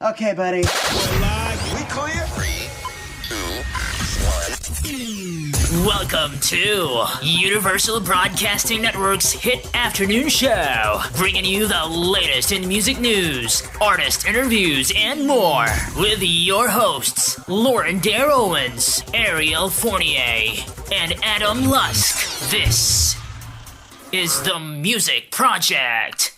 Okay, buddy. We're live. We clear? 3, 2, 1. Welcome to Universal Broadcasting Network's hit afternoon show, bringing you the latest in music news, artist interviews, and more, with your hosts, Lauren Dair Owens, Ariel Fournier, and Adam Lusk. This is The Music Project.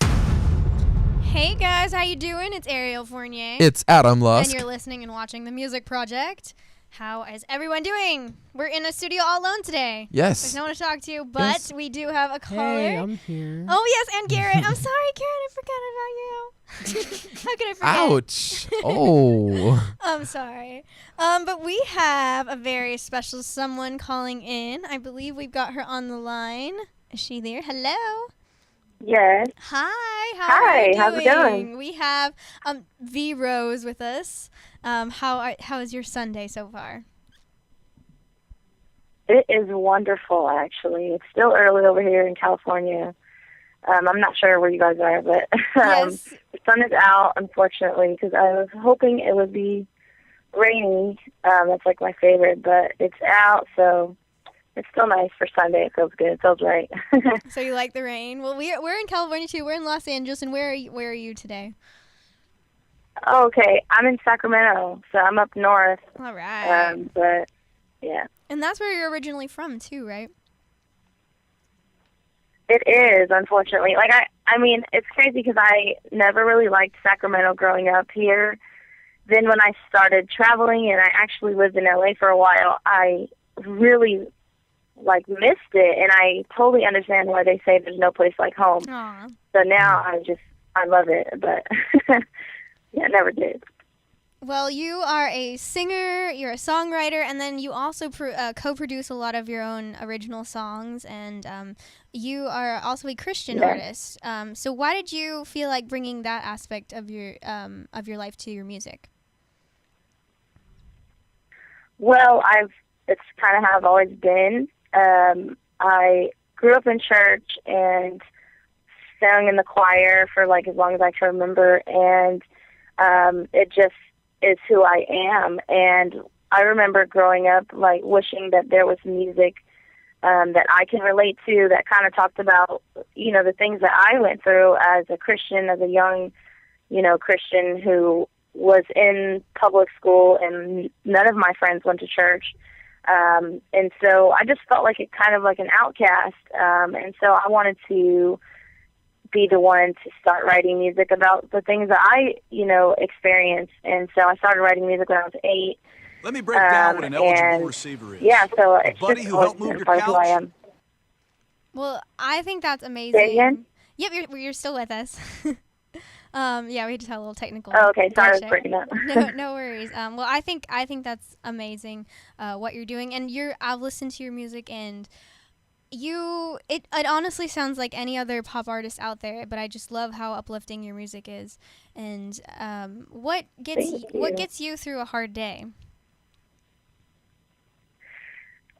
Hey guys, how you doing? It's Ariel Fournier. It's Adam Lusk. And you're listening and watching The Music Project. How is everyone doing? We're in a studio all alone today. Yes. There's no one to talk to, but we do have a caller. Hey, I'm here. Oh, yes, and Garrett. I'm sorry, Garrett, I forgot about you. How could I forget? Ouch. Oh. I'm sorry. But we have a very special someone calling in. I believe we've got her on the line. Is she there? Hello? Yes. Hi. How are you doing? How's it going? We have V Rose with us. How is your Sunday so far? It is wonderful, actually. It's still early over here in California. I'm not sure where you guys are, but Yes. the sun is out, unfortunately, because I was hoping it would be rainy. That's like my favorite, but it's out, so it's still nice for Sunday. It feels good. It feels right. So you like the rain? Well, we're in California too. We're in Los Angeles, and where are you today? Oh, okay. I'm in Sacramento, so I'm up north. All right. But, yeah. And that's where you're originally from too, right? It is, unfortunately. Like, I mean, it's crazy because I never really liked Sacramento growing up here. Then when I started traveling and I actually lived in LA for a while, I really missed it, and I totally understand why they say there's no place like home. Aww. So now I love it, but yeah, I never did. Well, you are a singer, you're a songwriter, and then you also co-produce a lot of your own original songs, and you are also a Christian artist. So why did you feel like bringing that aspect of your life to your music? Well, it's kind of how I've always been. I grew up in church and sang in the choir for as long as I can remember, and it just is who I am. And I remember growing up wishing that there was music that I can relate to, that kind of talked about the things that I went through as a Christian, as a young Christian who was in public school, and none of my friends went to church. And so I just felt like an outcast. And so I wanted to be the one to start writing music about the things that I, experienced. And so I started writing music when I was 8. Let me break down what an eligible receiver is. Yeah, so it's A buddy just who always helped move been your part of who I couch? am. Well, I think that's amazing. Say again? Yep, you're still with us. Yeah, we just had a little technical. Oh, okay. Sorry, I was glitch breaking up. No worries. Well, I think that's amazing, what you're doing, and I've listened to your music, and it honestly sounds like any other pop artist out there, but I just love how uplifting your music is. And what gets you through a hard day?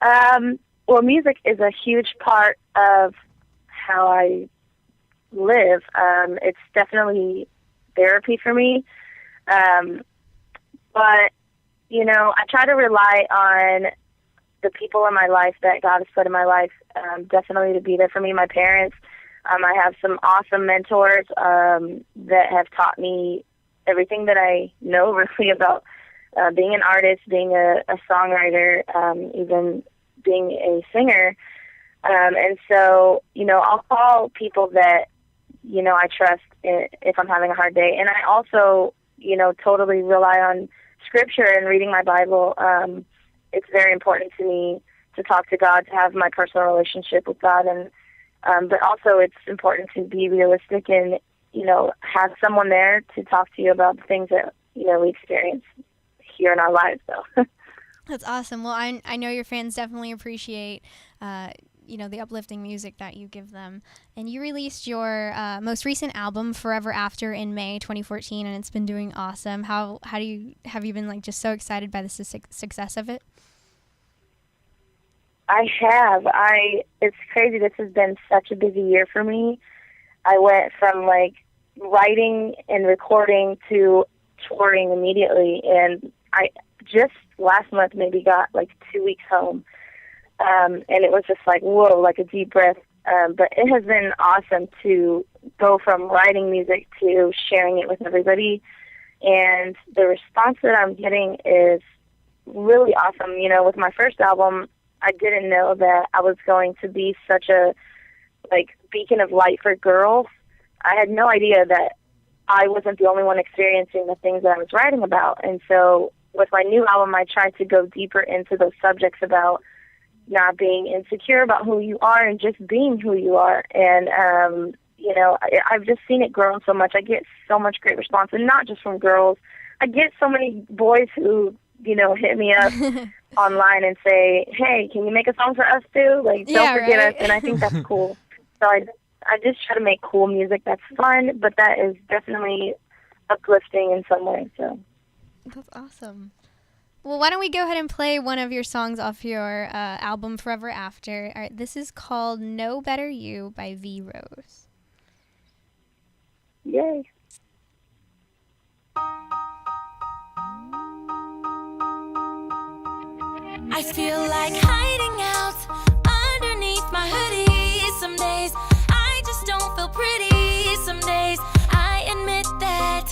Well, music is a huge part of how I live. It's definitely therapy for me. But, I try to rely on the people in my life that God has put in my life, definitely to be there for me. My parents, I have some awesome mentors that have taught me everything that I know really about being an artist, being a songwriter, even being a singer. And so, I'll call people that, I trust if I'm having a hard day. And I also, totally rely on scripture and reading my Bible. It's very important to me to talk to God, to have my personal relationship with God. And but also it's important to be realistic and, have someone there to talk to you about the things that, we experience here in our lives. So. That's awesome. Well, I know your fans definitely appreciate the uplifting music that you give them. And you released your most recent album, Forever After, in May 2014, and it's been doing awesome. Have you been just so excited by the success of it? I have. It's crazy. This has been such a busy year for me. I went from writing and recording to touring immediately, and I just last month maybe got like 2 weeks home, and it was just like, whoa, like a deep breath. But it has been awesome to go from writing music to sharing it with everybody, and the response that I'm getting is really awesome. You know, with my first album, I didn't know that I was going to be such a like beacon of light for girls. I had no idea that I wasn't the only one experiencing the things that I was writing about. And so with my new album, I tried to go deeper into those subjects about not being insecure about who you are and just being who you are. And, you know, I've just seen it grow so much. I get so much great response, and not just from girls. I get so many boys who, you know, hit me up online and say, hey, can you make a song for us too? Like, don't forget us. And I think that's cool. So I just try to make cool music that's fun, but that is definitely uplifting in some way. So that's awesome. Well, why don't we go ahead and play one of your songs off your album Forever After. All right, this is called No Better You by V Rose. Yay. I feel like hiding out underneath my hoodie. Some days I just don't feel pretty. Some days I admit that.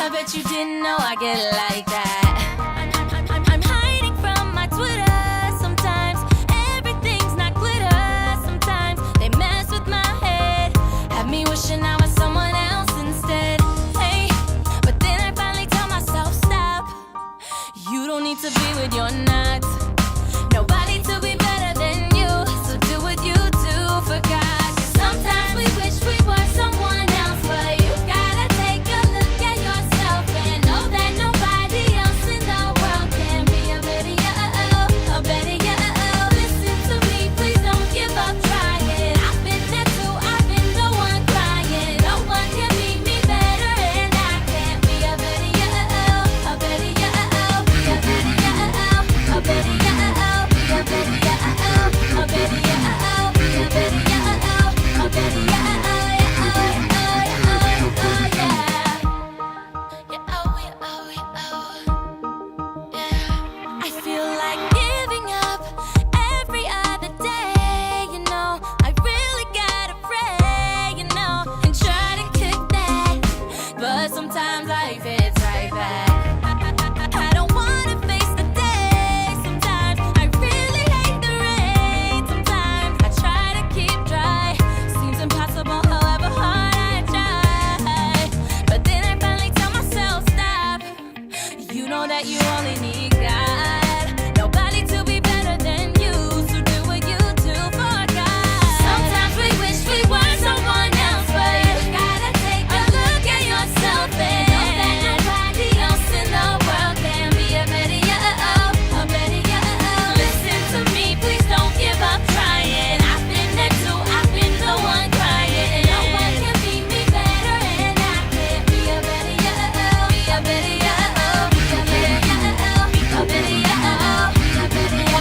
I bet you didn't know I get like that. I'm hiding from my Twitter. Sometimes everything's not glitter. Sometimes they mess with my head. Have me wishing I was someone else instead. Hey, but then I finally tell myself, stop. You don't need to be with your nuts. Nobody to be better than you, so do what you do for God. 'Cause sometimes we wish we were someone else, but you gotta take a look at yourself and know that nobody else in the world can be a better you, a better you. Listen to me, please don't give up trying. I've been there too, I've been the one crying. No one can make me better, and I can't be a better you, a better you, be a better you, a better you. I feel like giving up every other day, you know. I really gotta pray, you know, and try to kick that, but sometimes life hits right back. I don't wanna face the day. Sometimes I really hate the rain. Sometimes I try to keep dry. Seems impossible, however hard I try. But then I finally tell myself, stop. You know that you only need God. Nobody to be better than you, so do what you do for God. Sometimes we wish we were someone else, but you gotta take a look at yourself and know that nobody else in the world can be a better you, a better you. Listen to me, please don't give up trying. I've been there too, I've been the one crying. No one can beat me better, and I can't be a better you, be a better you, be a better you, a better you, a better you,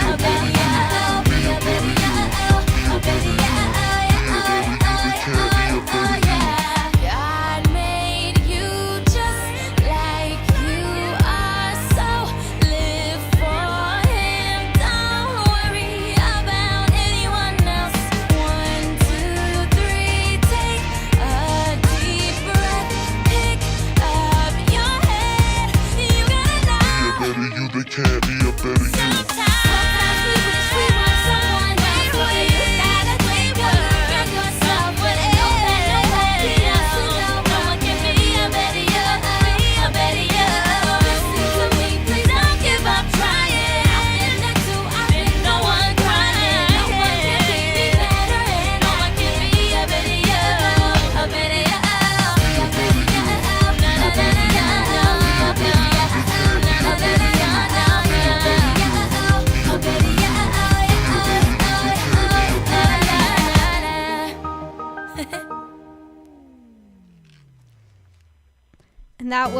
a better you, be a better you, a better you, yeah. God made you just like you are, so live for Him. Don't worry about anyone else. 1, 2, 3, take a deep breath. Pick up your head. You gotta know. Better you, they can't be a better you. Sometimes we wish we were someone else, but you gotta take a look at yourself and know that nobody else in the world can be a better you, be a better you. Listen to me, please don't give up trying. I've been there too, I've been the one crying. No one can make me better, and no one can be a better you, a better you, be a better you, a better you, a better you. And that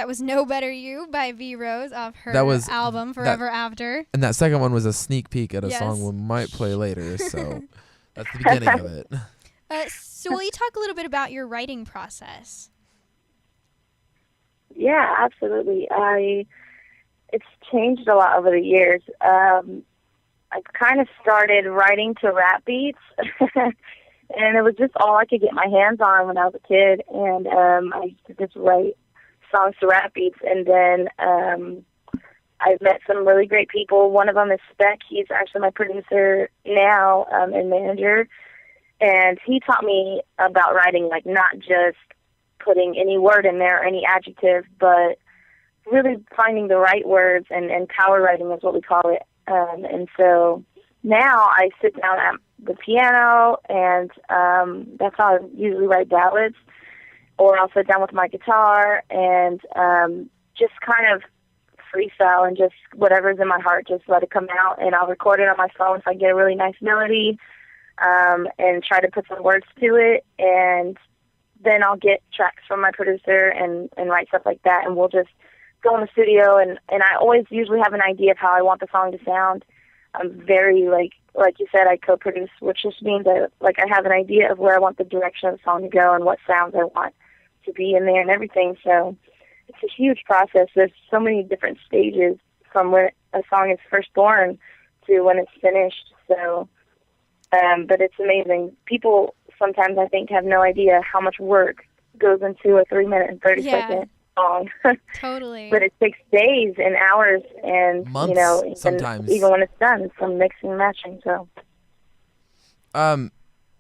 was No Better You by V Rose off her That was- album Forever After. And that second one was a sneak peek at a Yes. song we might play later. So that's the beginning of it. So will you talk a little bit about your writing process? Yeah, absolutely. It's changed a lot over the years. I kind of started writing to rap beats, and it was just all I could get my hands on when I was a kid. And I used to just write songs to rap beats. And then I've met some really great people. One of them is Spec. He's actually my producer now and manager. And he taught me about writing, like not just putting any word in there or any adjective, but really finding the right words, and power writing is what we call it. And so now I sit down at the piano, and that's how I usually write ballads, or I'll sit down with my guitar and just kind of freestyle and just whatever's in my heart, just let it come out, and I'll record it on my phone if I get a really nice melody, and try to put some words to it, and then I'll get tracks from my producer and write stuff like that, and we'll just go in the studio, and I always usually have an idea of how I want the song to sound. I'm very, like you said, I co-produce, which just means that, like, I have an idea of where I want the direction of the song to go and what sounds I want to be in there and everything. So it's a huge process. There's so many different stages from when a song is first born to when it's finished. So, but it's amazing. People sometimes, I think, have no idea how much work goes into a 3-minute and 30-second song. Totally. But it takes days and hours, and months, you know, sometimes. even when it's done, some mixing and matching.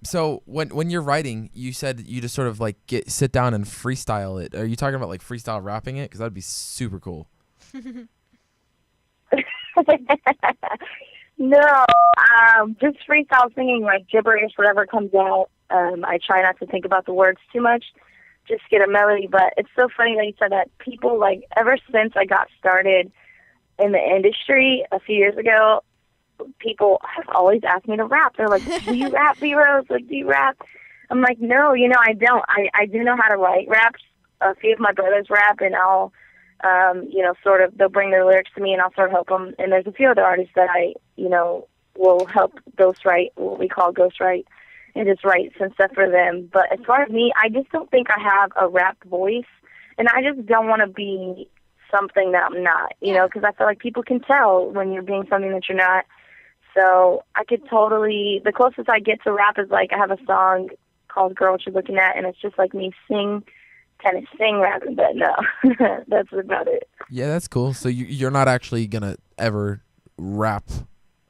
So when you're writing, you said you just sort of like sit down and freestyle it. Are you talking about like freestyle rapping it? Because that'd be super cool. No, just freestyle singing, like gibberish, whatever comes out. I try not to think about the words too much, just get a melody. But it's so funny that you said that. People, like, ever since I got started in the industry a few years ago, people have always asked me to rap. They're like, do you rap, B-Rose? Like, do you rap? I'm like, no, you know, I don't. I do know how to write raps. A few of my brothers rap, and I'll, you know, sort of, they'll bring their lyrics to me, and I'll sort of help them. And there's a few other artists that I, you know, will help ghostwrite, what we call ghostwrite, and just write some stuff for them. But as far as me, I just don't think I have a rap voice, and I just don't want to be something that I'm not, you know, because I feel like people can tell when you're being something that you're not. So I could totally, the closest I get to rap is, like, I have a song called Girl What You Looking At, and it's just like me sing rapping, but no, that's about it. Yeah, that's cool. So you're not actually gonna ever rap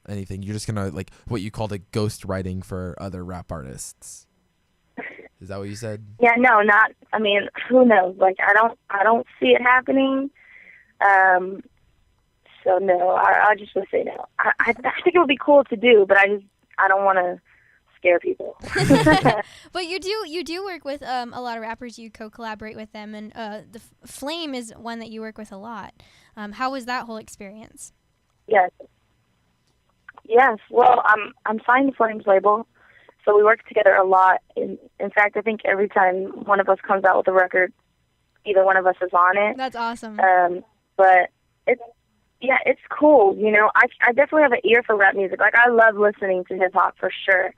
anything. You're just gonna, like, what you called it, ghost writing for other rap artists. Is that what you said? Yeah, no, not. I mean, who knows? Like, I don't see it happening. So no, I just would say no. I think it would be cool to do, but I don't want to scare people. But you do work with a lot of rappers. You co-collaborate with them, and the Flame is one that you work with a lot. How was that whole experience? Yes. Well, I'm signed to Flame's label, so we work together a lot. In fact, I think every time one of us comes out with a record, either one of us is on it. That's awesome. But it's cool. You know, I definitely have an ear for rap music. Like, I love listening to hip hop for sure.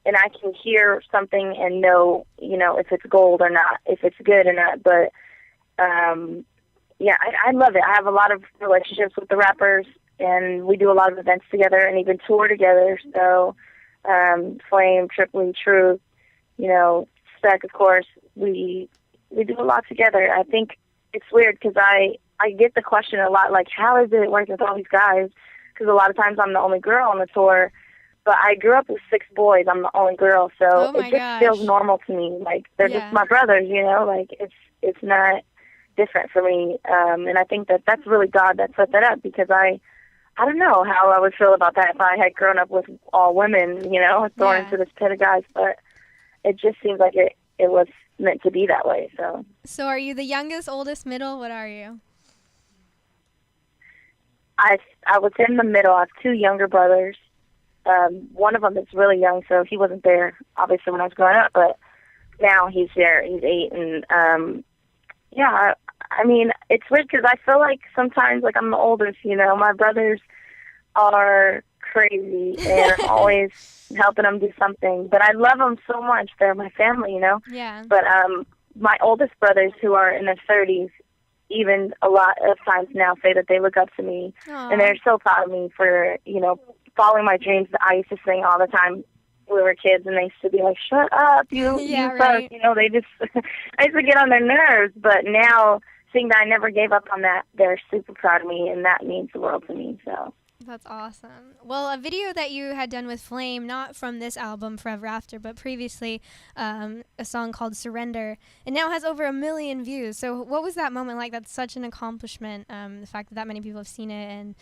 And I can hear something and know, you know, if it's gold or not, if it's good or not. But, I love it. I have a lot of relationships with the rappers, and we do a lot of events together and even tour together. So, Flame, Tripoli, Truth, you know, Spec, of course, we do a lot together. I think it's weird because I get the question a lot, like, how is it working with all these guys? Because a lot of times I'm the only girl on the tour. But I grew up with 6 boys. I'm the only girl, so it just feels normal to me. Like, they're just my brothers, you know. Like, it's not different for me. And I think that's really God that set that up, because I don't know how I would feel about that if I had grown up with all women, you know, thrown into this pit of guys. But it just seems like it was meant to be that way. So are you the youngest, oldest, middle? What are you? I was in the middle. I have 2 younger brothers. One of them is really young, so he wasn't there, obviously, when I was growing up, but now he's there. He's 8, and, I mean, it's weird because I feel like sometimes, like, I'm the oldest, you know. My brothers are crazy, and I'm always helping them do something, but I love them so much. They're my family, you know. Yeah. But my oldest brothers, who are in their 30s, even a lot of times now say that they look up to me. Aww. And they're so proud of me for, following my dreams that I used to sing all the time when we were kids, and they used to be like, shut up, you right. suck. They just, I used to get on their nerves, but now, seeing that I never gave up on that, they're super proud of me, and that means the world to me, so. That's awesome. Well, a video that you had done with Flame, not from this album, Forever After, but previously, a song called Surrender, it now has over 1 million views. So what was that moment like? That's such an accomplishment, the fact that many people have seen it and,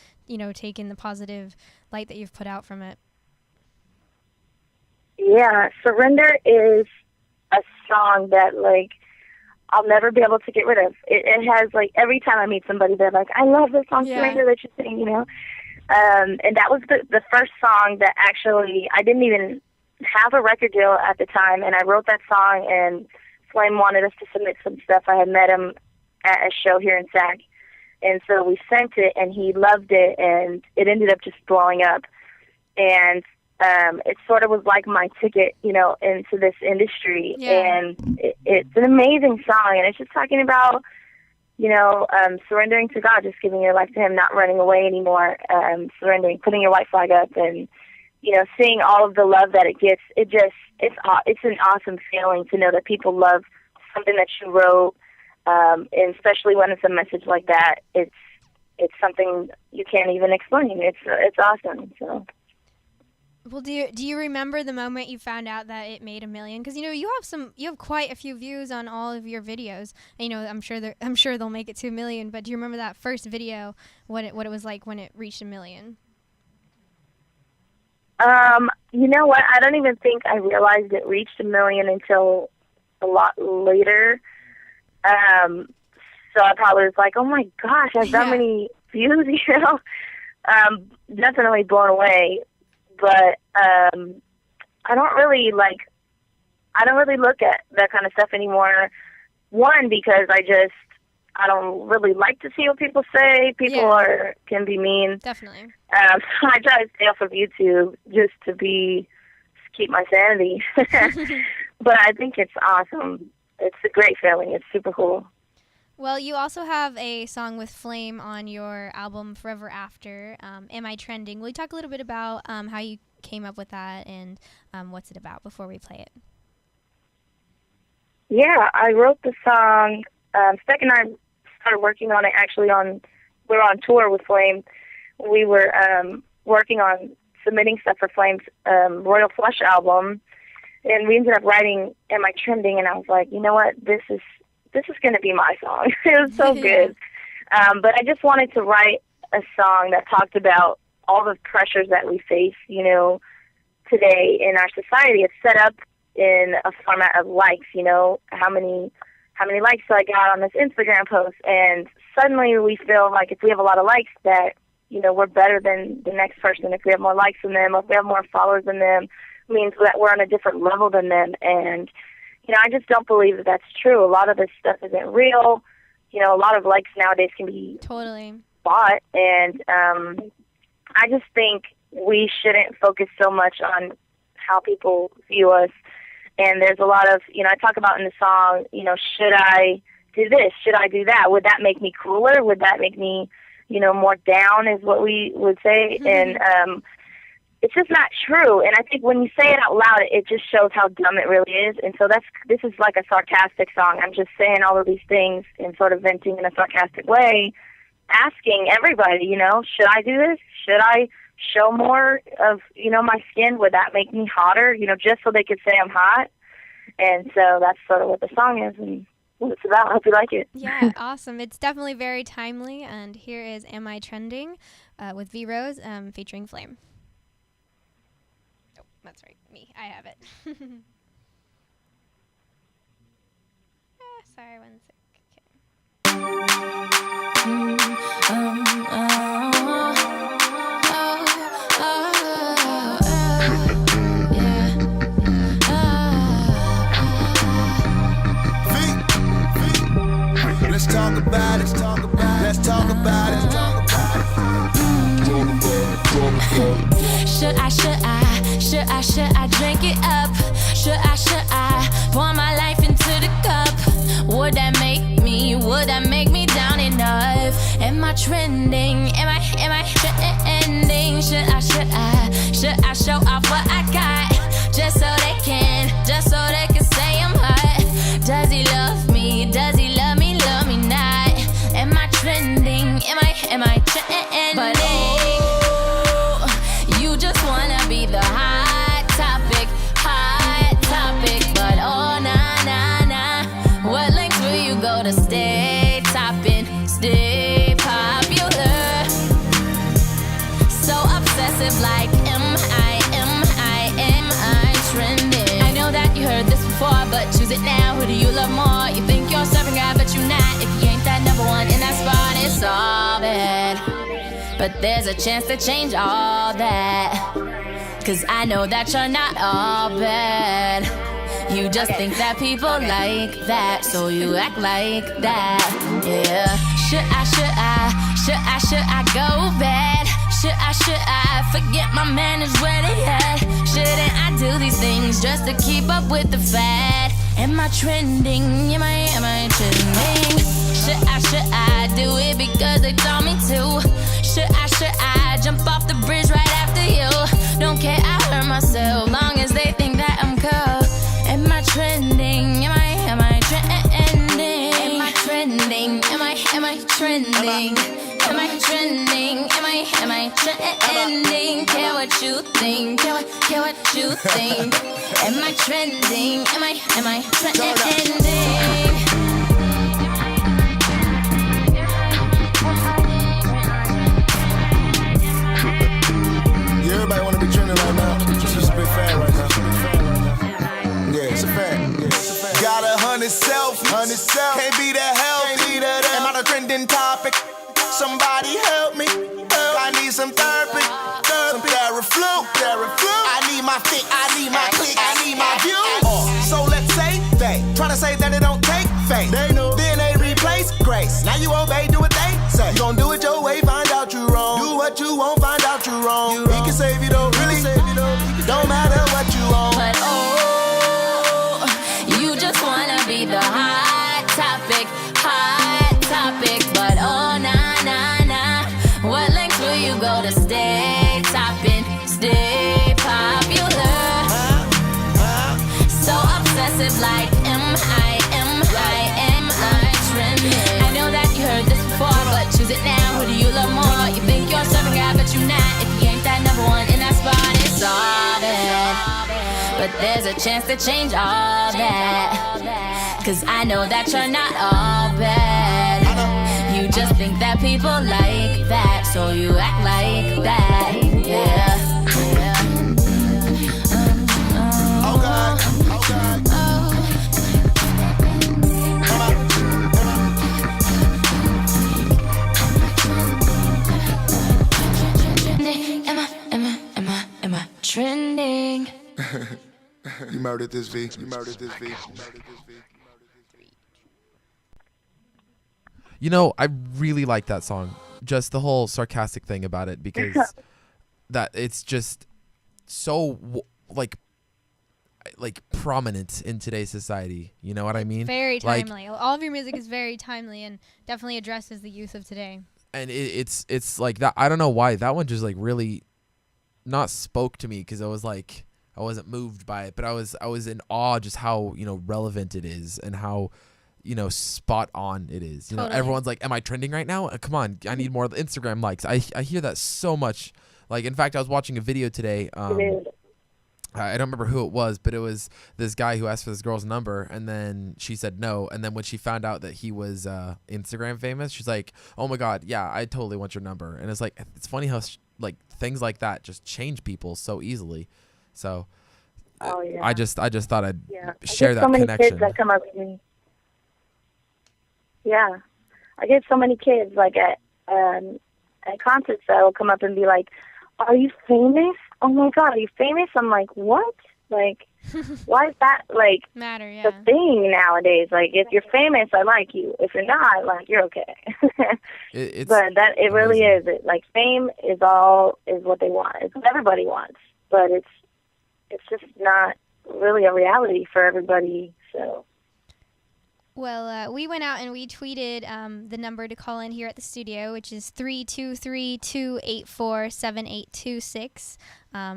taken the positive light that you've put out from it. Yeah, Surrender is a song that, I'll never be able to get rid of. It has, every time I meet somebody, they're like, I love this song, Surrender, that you sing, And that was the first song that actually, I didn't even have a record deal at the time, and I wrote that song, and Flame wanted us to submit some stuff. I had met him at a show here in Sac, and so we sent it, and he loved it, and it ended up just blowing up. And it sort of was like my ticket, into this industry. Yeah. And it's an amazing song, and it's just talking about, surrendering to God, just giving your life to Him, not running away anymore, surrendering, putting your white flag up, and, seeing all of the love that it gets. It's an awesome feeling to know that people love something that you wrote, and especially when it's a message like that. It's something you can't even explain. It's awesome. So. Well, do you remember the moment you found out that it made 1 million? Because you have quite a few views on all of your videos. And, I'm sure they'll make it to 1 million. But do you remember that first video? What it was like when it reached 1 million? You know what? I don't even think I realized it reached 1 million until a lot later. So I probably was like, oh my gosh, I have that many views. Definitely blown away. But I don't really look at that kind of stuff anymore. One, because I don't really like to see what people say. People can be mean. Definitely. So I try to stay off of YouTube just to keep my sanity. But I think it's awesome. It's a great feeling. It's super cool. Well, you also have a song with Flame on your album Forever After, Am I Trending? Will you talk a little bit about how you came up with that and what's it about before we play it? Yeah, I wrote the song. Spec and I started working on it we were on tour with Flame. We were working on submitting stuff for Flame's Royal Flush album, and we ended up writing Am I Trending? And I was like, you know what, this is going to be my song. It was so good. But I just wanted to write a song that talked about all the pressures that we face, today in our society. It's set up in a format of likes, how many likes do I got on this Instagram post? And suddenly we feel like if we have a lot of likes that, we're better than the next person. If we have more likes than them, if we have more followers than them, it means that we're on a different level than them. And I just don't believe that that's true. A lot of this stuff isn't real. A lot of likes nowadays can be totally bought. And I just think we shouldn't focus so much on how people view us. And there's a lot of, I talk about in the song, should I do this? Should I do that? Would that make me cooler? Would that make me, more down is what we would say. And it's just not true. And I think when you say it out loud, it just shows how dumb it really is. And so this is like a sarcastic song. I'm just saying all of these things and sort of venting in a sarcastic way, asking everybody, should I do this? Should I show more of, my skin? Would that make me hotter? Just so they could say I'm hot. And so that's sort of what the song is and what it's about. I hope you like it. Yeah, awesome. It's definitely very timely. And here is Am I Trending with V Rose featuring Flame. That's right, me. I have it. Sorry, 1 sec. Let's talk about it. Let's talk about it. Should I drink it up? Should I pour my life into the cup? Would that make me down and trending? Am I trending? Should I show off what I got? Just so they can say I'm hot. Does he love me? Does he love me not? Am I trending? Am I trending? But you just wanna be the hot topic. But oh nah. What lengths will you go to stay topping, stay popular? So obsessive, like am I trending? I know that you heard this before, but choose it now. Who do you love more? You think you're serving God, but you're not. If you ain't that number one in that spot, it's all bad. But there's a chance to change all that. 'Cause I know that you're not all bad. You just think that people like that, so you act like that. Yeah. Should I go bad? Should I forget my manners where they at? Shouldn't I do these things just to keep up with the fad? Am I trending? Am I trending? Should I do it because they told me to? Should I jump off the bridge right after you? Don't care, I hurt myself, long as they think that I'm cool. Am I trending? Am I trending? Am I trending? Am I trending? Am I trending? Am I trending? Care what you think? Care what you think? Am I trending? Am I trending? Everybody wanna be trending right now. It's just a big fad right now. Yeah, it's a fad. Got 100 selfies. Can't be that healthy. Am I the trending topic? Somebody help me. I need some therapy. Some Theraflu. I need my fit. I need my click. I need my view. So let's say they tryna say that it don't take faith. They know. Then they replace grace. Now you obey, do what they say. You gon' do it your way, find out you wrong. Do what you won't, find out you wrong. He can save you though, really save you though. Don't matter what you own. But you just wanna be the hot topic. But oh nah. What lengths will you go to stay topping, stay popular? So obsessive, like am I trending? I know that you heard this before, but choose it now. Who do you love more? You think you're serving God, but you're not. If you ain't that number one in that spot, it's all bad. But there's a chance to change all that. 'Cause I know that you're not all bad. You just think that people like that, so you act like that. Yeah. Oh God. Am I trending? You murdered this V. You know, I really like that song. Just the whole sarcastic thing about it, because that it's just so like prominent in today's society. You know what I mean? Very timely. All of your music is very timely and definitely addresses the youth of today. And it's like that. I don't know why that one just like really not spoke to me, because I was like, I wasn't moved by it, but I was in awe just how, you know, relevant it is and how, you know, spot on it is. You know, everyone's like, am I trending right now? Come on, I need more Instagram likes. I hear that so much. Like, in fact, I was watching a video today. I don't remember who it was, but it was this guy who asked for this girl's number, and then she said no. And then when she found out that he was Instagram famous, she's like, oh my God, yeah, I totally want your number. And it's like, it's funny how like things like that just change people so easily. So I just thought I'd share that connection. So many kids that come up to me. Yeah, I get so many kids like at concerts that will come up and be like, "Are you famous? Oh my God, are you famous?" I'm like, "What? Like, why is that like matter? Yeah, the thing nowadays? Like, if you're famous, I like you. If you're not, like, you're okay." But that it really is. It like fame is what they want. It's what everybody wants, but it's just not really a reality for everybody. So. Well, we went out and we tweeted the number to call in here at the studio, which is 323-284-7826.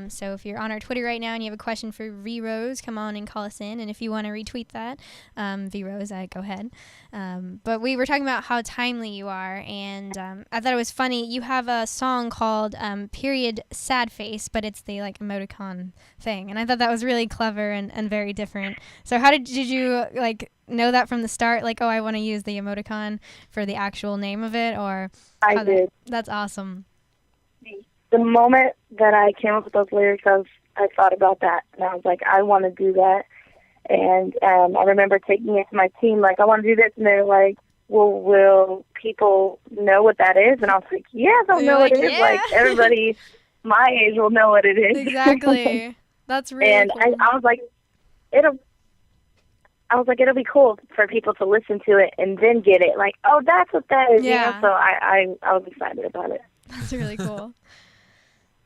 So if you're on our Twitter right now and you have a question for V-Rose, come on and call us in. And if you want to retweet that, V-Rose, go ahead. But we were talking about how timely you are, and I thought it was funny. You have a song called Period Sad Face, but it's the like emoticon thing. And I thought that was really clever and very different. So how did you like know that from the start? Like, oh, I want to use the emoticon for the actual name of it, or I did. That's awesome. The moment that I came up with those lyrics, I thought about that, and I was like, I want to do that. And I remember taking it to my team, like, I want to do this, and they're like, well, will people know what that is? And I was like, yeah, they'll know what it is. Like, everybody my age will know what it is. Exactly. That's really and cool. I was like, it'll be cool for people to listen to it and then get it. Like, oh, that's what that is. Yeah. You know? So I was excited about it. That's really cool.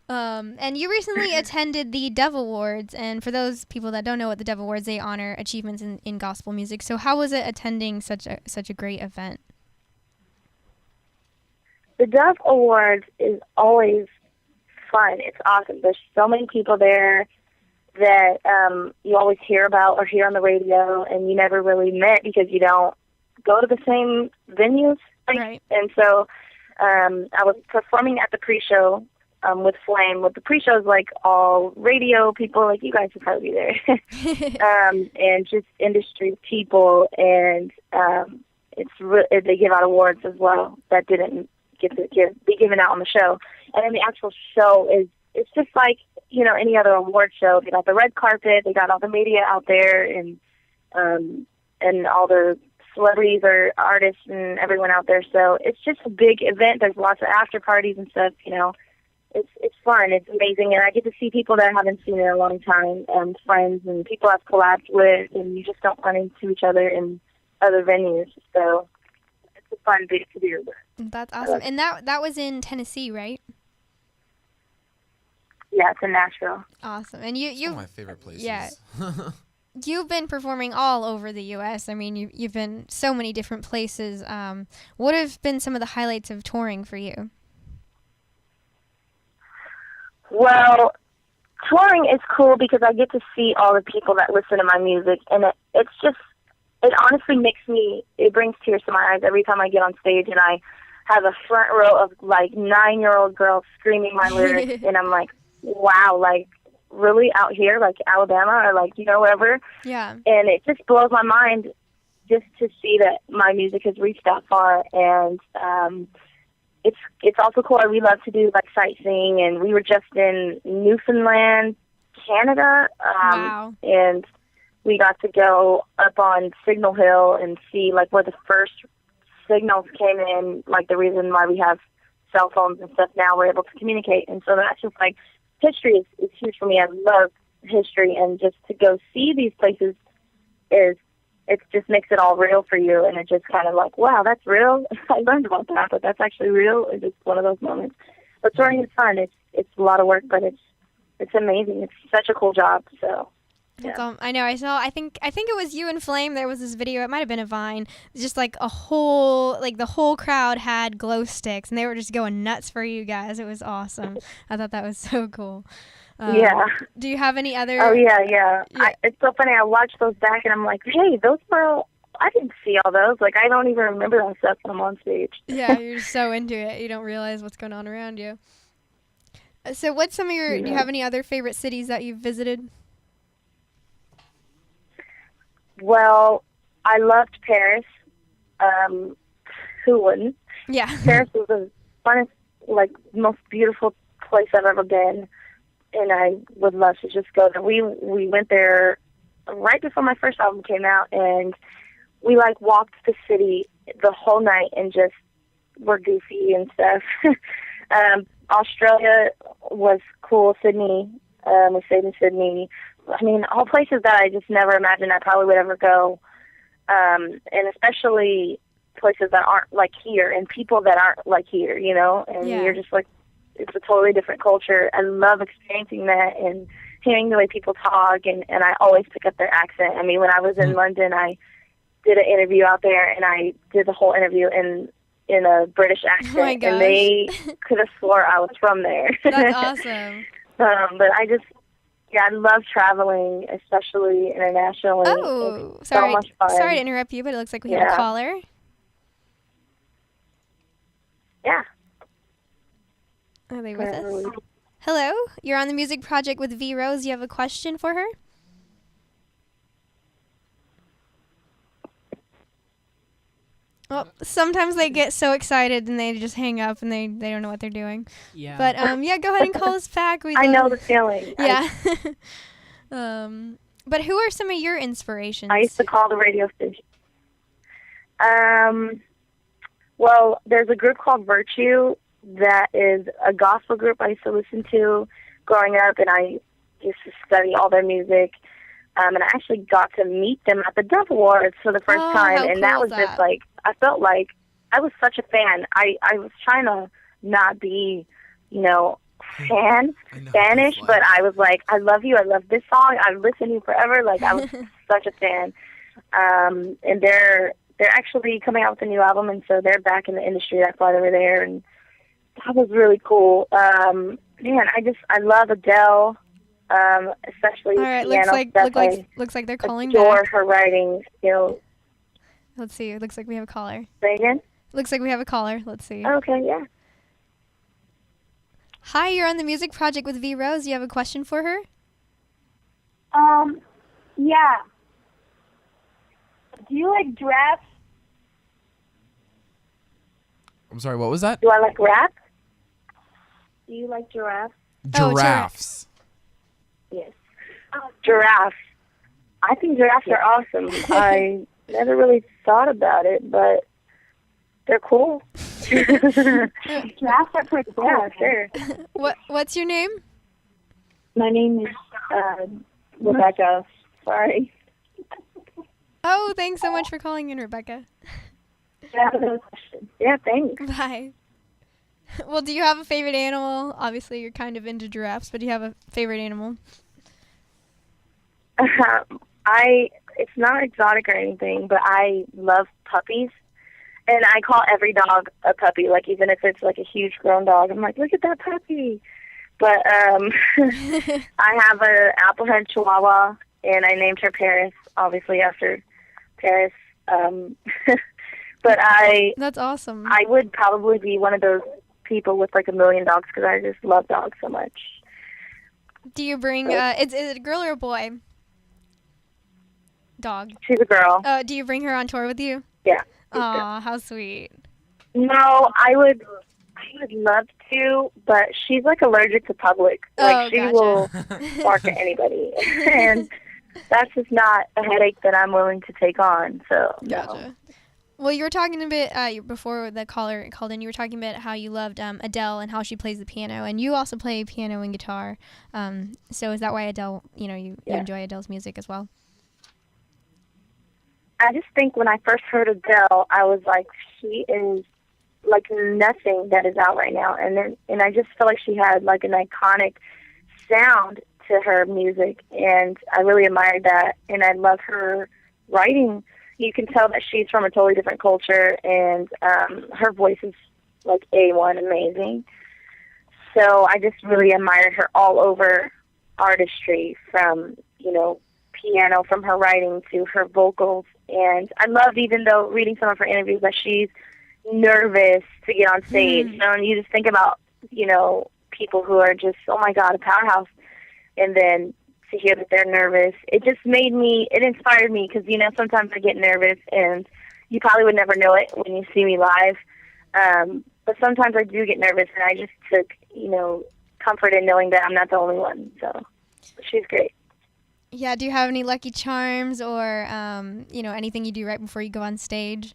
And you recently attended the Dove Awards, and for those people that don't know what the Dove Awards, they honor achievements in gospel music. So how was it attending such a great event? The Dove Awards is always fun. It's awesome. There's so many people there that you always hear about or hear on the radio, and you never really met because you don't go to the same venues. Right. And so I was performing at the pre-show with Flame. With the pre-show is like all radio people, like you guys would probably be there, and just industry people, and they give out awards as well that didn't be given out on the show. And then the actual show it's just like, you know, any other award show. They got the red carpet, they got all the media out there, and all the celebrities or artists and everyone out there. So it's just a big event. There's lots of after parties and stuff, you know. It's fun. It's amazing. And I get to see people that I haven't seen in a long time, friends and people I've collabed with, and you just don't run into each other in other venues. So it's a fun big to do. That's awesome. And that was in Tennessee, right? Yeah, it's in Nashville. Awesome. And It's one of my favorite places. Yeah. You've been performing all over the U.S. I mean, you've been so many different places. What have been some of the highlights of touring for you? Well, touring is cool because I get to see all the people that listen to my music, and it honestly it brings tears to my eyes every time I get on stage and I have a front row of like 9-year-old girls screaming my lyrics, and I'm like, wow, like really out here, like Alabama or like, you know, wherever. Yeah. And it just blows my mind just to see that my music has reached that far. And it's also cool. We love to do like sightseeing, and we were just in Newfoundland, Canada. Wow. And we got to go up on Signal Hill and see like where the first signals came in, like the reason why we have cell phones and stuff now, we're able to communicate. And so that's just like, history is huge for me. I love history, and just to go see these places it just makes it all real for you, and it just kind of like, wow, that's real. I learned about that, but that's actually real. It's just one of those moments. But touring is fun. It's a lot of work, but it's amazing. It's such a cool job. So yeah. I know. I think it was you and Flame. There was this video. It might have been a Vine. Just like the whole crowd had glow sticks, and they were just going nuts for you guys. It was awesome. I thought that was so cool. Yeah. Do you have any other? Oh yeah. It's so funny. I watched those back, and I'm like, hey, those were. I didn't see all those. Like, I don't even remember that stuff when I'm on stage. Yeah, you're just so into it, you don't realize what's going on around you. So, what's some of your? Do you have any other favorite cities that you've visited? Well, I loved Paris. Who wouldn't? Yeah. Paris was the funnest, like, most beautiful place I've ever been, and I would love to just go there. We went there right before my first album came out, and we, like, walked the city the whole night and just were goofy and stuff. Australia was cool. Sydney, we stayed in Sydney. I mean, all places that I just never imagined I probably would ever go, and especially places that aren't like here, and people that aren't like here, you know, and you're just like, it's a totally different culture. I love experiencing that and hearing the way people talk, and I always pick up their accent. I mean, when I was in London, I did an interview out there, and I did the whole interview in a British accent, my gosh. and they could have swore I was from there. That's awesome. But I love traveling, especially internationally. Oh, It's sorry. so much fun. Sorry to interrupt you, but it looks like we have a Yeah. caller. Yeah. Are they with us? Hello, you're on the Music Project with V Rose. You have a question for her? Well, sometimes they get so excited and they just hang up and they don't know what they're doing. Yeah. But yeah, go ahead and call us back. I know the feeling. Yeah. But who are some of your inspirations? I used to call the radio station. Well, there's a group called Virtue that is a gospel group I used to listen to growing up, and I used to study all their music. And I actually got to meet them at the Dove Awards for the first time, how and that cool was is just that? like, I felt like I was such a fan. I was trying to not be, Spanish, but I was like, I love you, I love this song, I've listened to you forever. Like, I was such a fan. And they're actually coming out with a new album, and so they're back in the industry. That's why they were there, and that was really cool. Man, I love Adele, especially All right, piano stuff. looks like they're calling adore back. her writing skills. Let's see. It looks like we have a caller. Say again? Looks like we have a caller. Let's see. Okay, yeah. Hi, you're on the Music Project with V Rose. You have a question for her? Yeah. Do you like giraffes? I'm sorry, what was that? Do I like rap? Do you like giraffes? Oh, Giraffes. Yes. Giraffes. I think giraffes are awesome. I never really thought about it, but they're cool. Giraffes are pretty cool. Yeah, sure. What's your name? My name is Rebecca. Sorry. Oh, thanks so much for calling in, Rebecca. Yeah, thanks. Bye. Well, do you have a favorite animal? Obviously, you're kind of into giraffes, but do you have a favorite animal? It's not exotic or anything, but I love puppies. And I call every dog a puppy, like even if it's like a huge grown dog. I'm like, look at that puppy. But I have an Applehead Chihuahua, and I named her Paris, obviously after Paris. But That's awesome. I would probably be one of those people with like 1 million dogs because I just love dogs so much. Do you bring, is it a girl or a boy? Dog. She's a girl. Do you bring her on tour with you? Yeah. Aw, how sweet. No, I would love to, but she's like allergic to public. Like she gotcha. will bark at anybody, and that's just not a headache that I'm willing to take on. So Gotcha. Well, you were talking a bit before the caller called in. You were talking about how you loved Adele and how she plays the piano, and you also play piano and guitar. So is that why Adele? You enjoy Adele's music as well? I just think when I first heard Adele, I was like, she is like nothing that is out right now, and I just felt like she had like an iconic sound to her music, and I really admired that, and I love her writing. You can tell that she's from a totally different culture, and her voice is like A1 amazing. So I just really admired her all over artistry, from piano, from her writing to her vocals. And I loved, even though reading some of her interviews, that she's nervous to get on stage. And you just think about people who are just, oh my God, a powerhouse, and then to hear that they're nervous, it inspired me, because sometimes I get nervous, and you probably would never know it when you see me live, but sometimes I do get nervous, and I just took comfort in knowing that I'm not the only one. So she's great. Yeah. Do you have any lucky charms or anything you do right before you go on stage?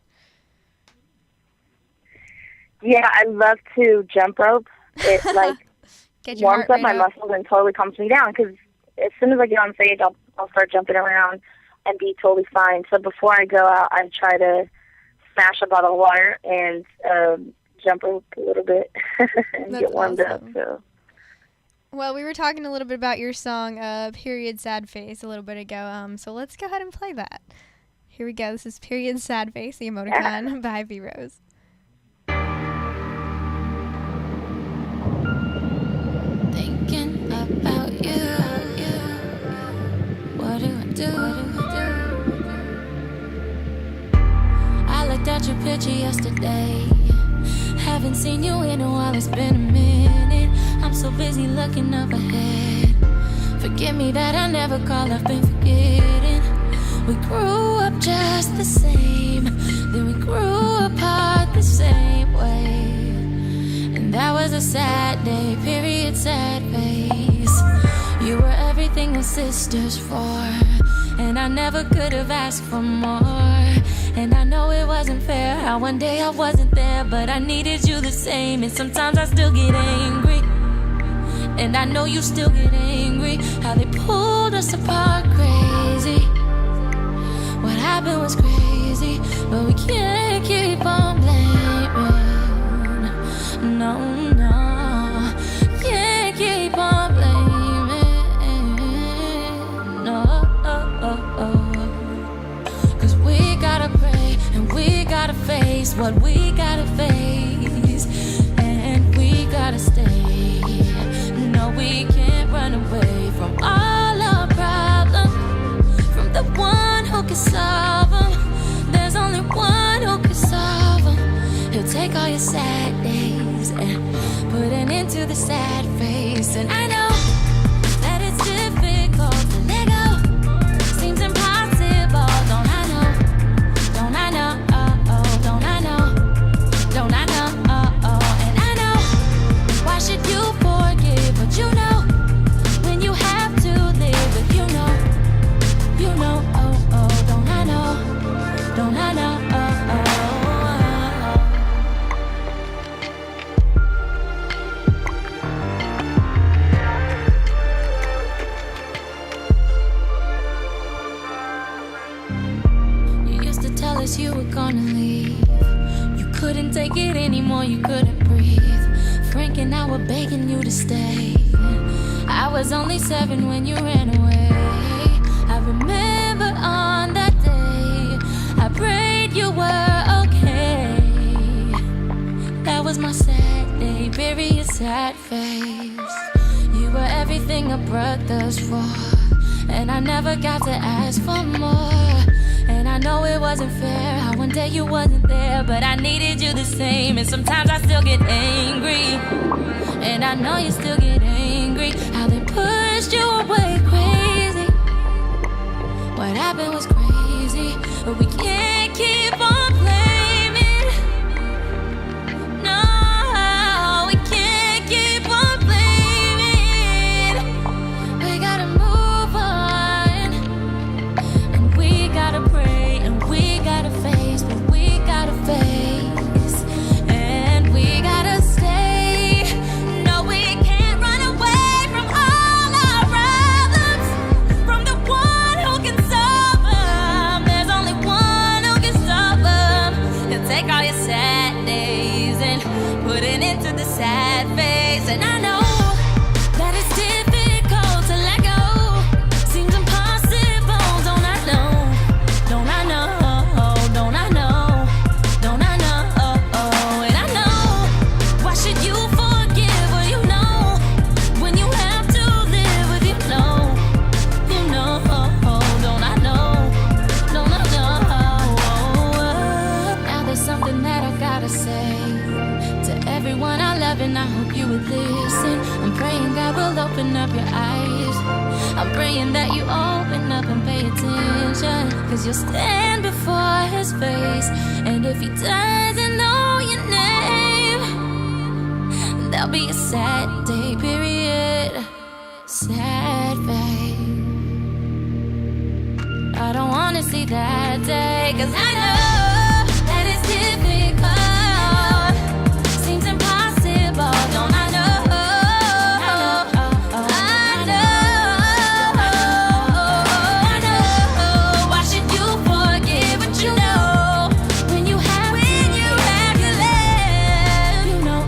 Yeah, I love to jump rope. It Get your warms heart up my rate up. muscles and totally calms me down, because as soon as I get on stage, I'll start jumping around and be totally fine. So before I go out, I try to smash a bottle of water and jump rope a little bit and That's get warmed up. awesome. So Well, we were talking a little bit about your song, Period Sad Face, a little bit ago. So let's go ahead and play that. Here we go. This is Period Sad Face, the emoticon by V Rose. Thinking about you. What do I do? I looked at your picture yesterday. Haven't seen you in a while, it's been a minute. I'm so busy looking up ahead. Forgive me that I never call, I've been forgetting. We grew up just the same, then we grew apart the same way. And that was a sad day, period, sad face. You were everything a sister's for, and I never could have asked for more. And I know it wasn't fair how one day I wasn't there, but I needed you the same. And sometimes I still get angry, and I know you still get angry. How they pulled us apart, crazy. What happened was crazy, but we can't keep on blaming. No, can't keep on blaming. No, 'cause we gotta pray and we gotta face what we gotta face, and we gotta stay. No, we can't run away from all our problems, from the one who can solve them. There's only one who can solve them. He'll take all your sad days and put an end to the sad face. And I know that it's difficult to let go. Seems impossible, don't I know? Don't I know? Don't I know? Don't I know? And I know, why should you forgive? But you know, when you have to live with, you know, don't I know? Don't I know? You used to tell us you were gonna leave. You couldn't take it anymore, you couldn't breathe. Frank and I were begging you to stay. I was only 7 when you ran away. I remember on that day, I prayed you were okay. That was my sad day, bury your sad face. You were everything a brother's for, and I never got to ask for more. And I know it wasn't fair how one day you wasn't there, but I needed you the same. And sometimes I still get angry, and I know you still get angry. How they pushed you away, crazy. What happened was crazy, but we can't keep on blaming. No, we can't keep on blaming. We gotta move on, and we gotta pray, and we gotta face what we gotta face, and we gotta stay. No, we can't run away from all our problems, from the one who can solve them. There's only one who can solve them. He'll take all your sad days and put an end to the sad face. And I know that it's difficult to let go. Seems impossible, don't I know? Don't I know? Don't I know? Don't I know? And I know, why should you forgive? Well, you know, when you have to live with, you know, don't I know? Don't I know? Now there's something that I gotta say to everyone I love, and I hope you would listen. I'm praying God will open up your eyes. I'm praying that you open up and pay attention, 'cause you'll stand before his face, and if he doesn't know your name, there'll be a sad day, period, sad face. I don't wanna see that day, 'cause I know that it's difficult. Seems impossible, don't I know? I know. Why should you forgive what you know? When you have to live, you know.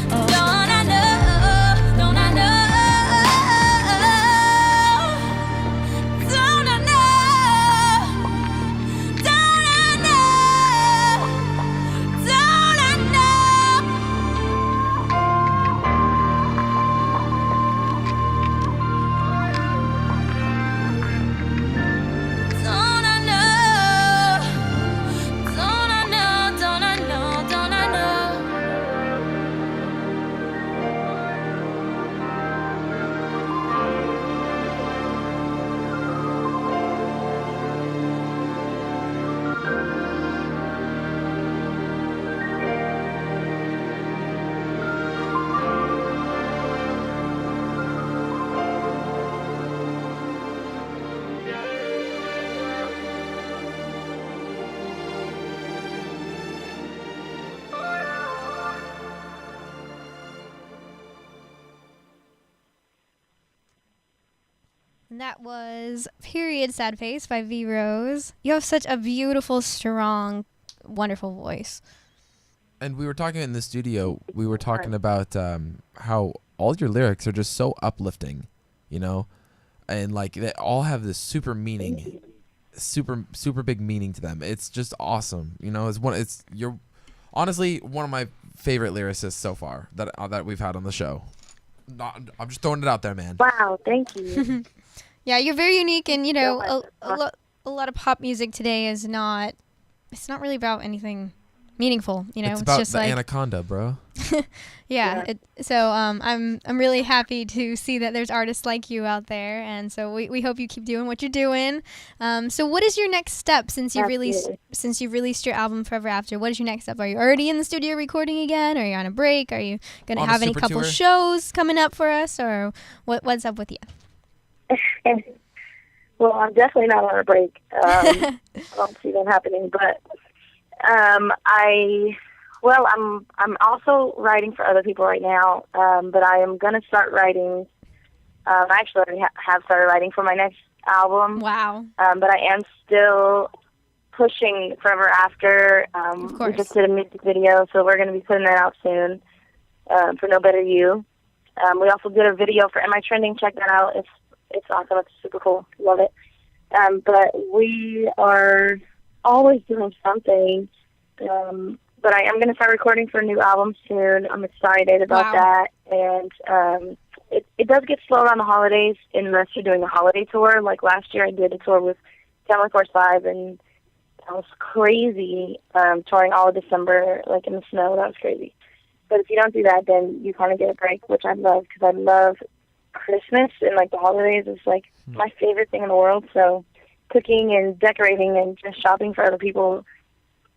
Don't I know? Don't I know? Don't I know? Don't And that was Period Sad Face by V Rose. You have such a beautiful, strong, wonderful voice. And we were talking in the studio, we were talking about how all your lyrics are just so uplifting, you know? And like they all have this super meaning, super big meaning to them. It's just awesome, you know? You're honestly one of my favorite lyricists so far that we've had on the show. I'm just throwing it out there, man. Wow, thank you. Yeah, you're very unique, and you know, a lot of pop music today is not. It's not really about anything meaningful. You know, it's about just the like anaconda, bro. yeah. I'm really happy to see that there's artists like you out there, and so we hope you keep doing what you're doing. So what is your next step since you released your album Forever After? What is your next step? Are you already in the studio recording again? Are you on a break? Are you gonna have any couple shows coming up for us, or what's up with you? Well, I'm definitely not on a break. I don't see that happening, but I'm also writing for other people right now, but I am going to start writing. I actually already have started writing for my next album. Wow. But I am still pushing Forever After. Of course. We just did a music video, so we're going to be putting that out soon for No Better You. We also did a video for Am I Trending? Check that out. It's awesome. It's super cool. Love it. But we are always doing something. But I am going to start recording for a new album soon. I'm excited about that. And it does get slow around the holidays unless you're doing a holiday tour. Like last year I did a tour with Family Force 5, and that was crazy, touring all of December, like in the snow. That was crazy. But if you don't do that, then you kind of get a break, which I love, because I love Christmas and like the holidays is like my favorite thing in the world. So cooking and decorating and just shopping for other people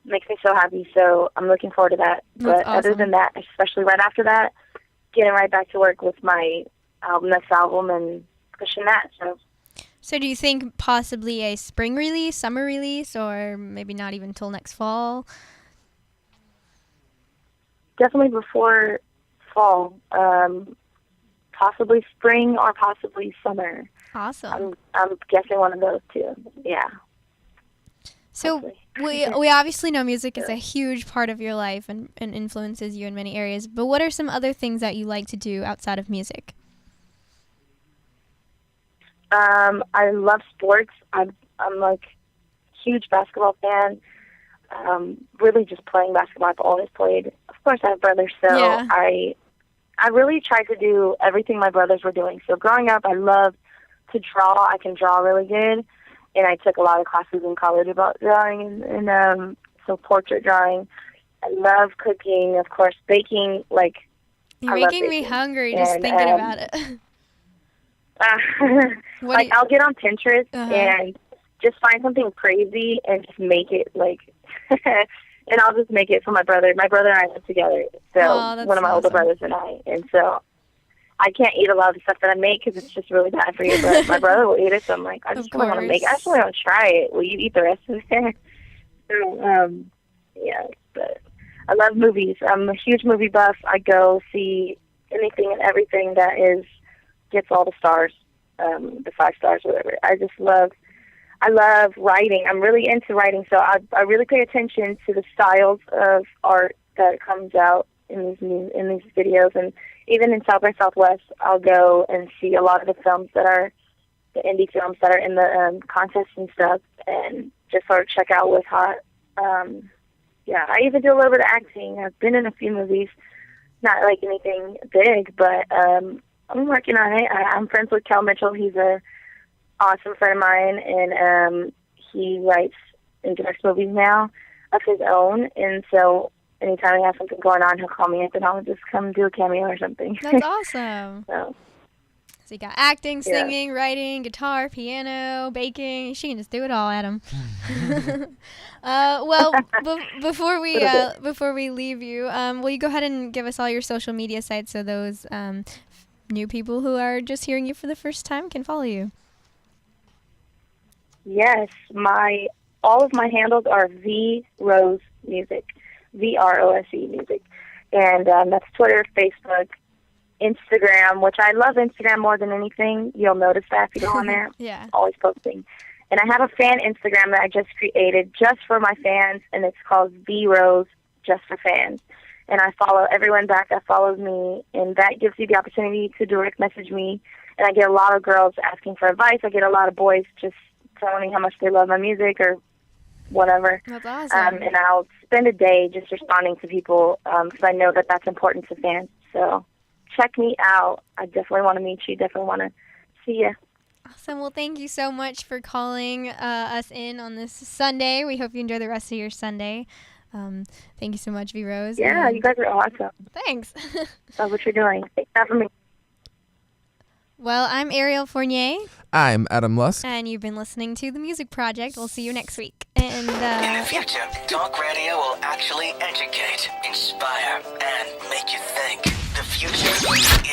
makes me so happy. So I'm looking forward to that. That's but other than that, especially right after that, getting right back to work with my next album and pushing that. So do you think possibly a spring release, summer release, or maybe not even till next fall? Definitely before fall. Possibly spring or possibly summer. Awesome. I'm guessing one of those two. Yeah. So we obviously know music is a huge part of your life and influences you in many areas. But what are some other things that you like to do outside of music? I love sports. I'm like a huge basketball fan. Really just playing basketball. I've always played. Of course, I have brothers, so yeah. I really tried to do everything my brothers were doing. So growing up, I loved to draw. I can draw really good, and I took a lot of classes in college about drawing and so portrait drawing. I love cooking, of course, baking. Like you're making me hungry just thinking about it. Like I'll get on Pinterest and just find something crazy and just make it like. And I'll just make it for my brother. My brother and I live together, so one of my older brothers and I. And so I can't eat a lot of the stuff that I make because it's just really bad for you. But my brother will eat it, so I'm like, I just really want to make it. I just really want to try it. Will you eat the rest of it? So, yeah. But I love movies. I'm a huge movie buff. I go see anything and everything that gets all the stars, the 5 stars, whatever. I love writing. I'm really into writing, so I really pay attention to the styles of art that comes out in these videos. And even in South by Southwest, I'll go and see a lot of the films that are the indie films that are in the contests and stuff, and just sort of check out what's hot. Yeah, I even do a little bit of acting. I've been in a few movies, not like anything big, but I'm working on it. I'm friends with Cal Mitchell. He's a awesome friend of mine, and he writes and directs movies now of his own, and so anytime he has something going on, he'll call me up and I'll just come do a cameo or something. That's awesome. So you got acting, singing, writing, guitar, piano, baking. She can just do it all, Adam. Well, before we leave you, will you go ahead and give us all your social media sites so those new people who are just hearing you for the first time can follow you? Yes, all of my handles are V Rose Music, VROSE Music, and that's Twitter, Facebook, Instagram, which I love Instagram more than anything. You'll notice that if you go on there. Yeah. Always posting. And I have a fan Instagram that I just created just for my fans, and it's called V Rose Just for Fans. And I follow everyone back that follows me, and that gives you the opportunity to direct message me. And I get a lot of girls asking for advice. I get a lot of boys just telling me how much they love my music or whatever. That's awesome. And I'll spend a day just responding to people because I know that that's important to fans. So check me out. I definitely want to meet you. Definitely want to see you. Awesome. Well, thank you so much for calling us in on this Sunday. We hope you enjoy the rest of your Sunday. Thank you so much, V Rose. Yeah, you guys are awesome. Thanks. Love what you're doing. Thanks for having me. Well, I'm Ariel Fournier, I'm Adam Lusk. and you've been listening to The Music Project. We'll see you next week. And In the future, talk radio will actually educate, inspire, and make you think. The future is